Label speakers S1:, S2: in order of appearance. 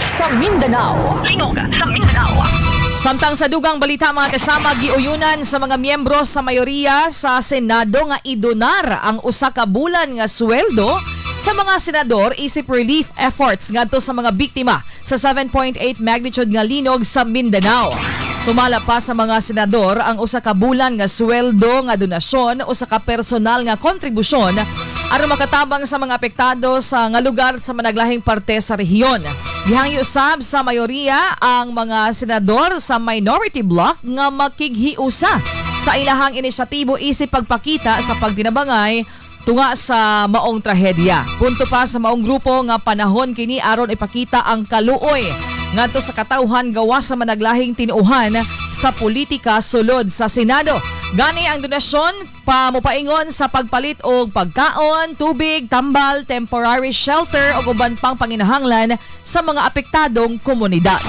S1: sa Mindanao.
S2: Linog sa Mindanao.
S1: Samtang sa dugang balita mga kasama, giuyunan sa mga miyembro sa mayoriya sa Senado nga idonar ang usa ka bulan nga sweldo sa mga senador isip relief efforts ngadto sa mga biktima sa 7.8 magnitude nga linog sa Mindanao. Sumala pa sa mga senador ang usa ka bulan nga sweldo nga donasyon o sa ka personal nga kontribusyon aron makatabang sa mga apektado sa nga lugar sa managlahing parte sa rehiyon. Gihangyo usab sa mayoriya ang mga senador sa minority bloc nga makighiusa sa ilahang inisyatibo isip pagpakita sa pagtinabangay tunga sa maong trahedya. Punto pa sa maong grupo nga panahon kini aron ipakita ang kaluoy ngadto sa katawhan gawa sa managlahing tinuuhan sa politika sulod sa Senado. Gani ang donasyon pamupaingon sa pagpalit og pagkaon, tubig, tambal, temporary shelter o uban pang panginahanglan sa mga apektadong komunidad.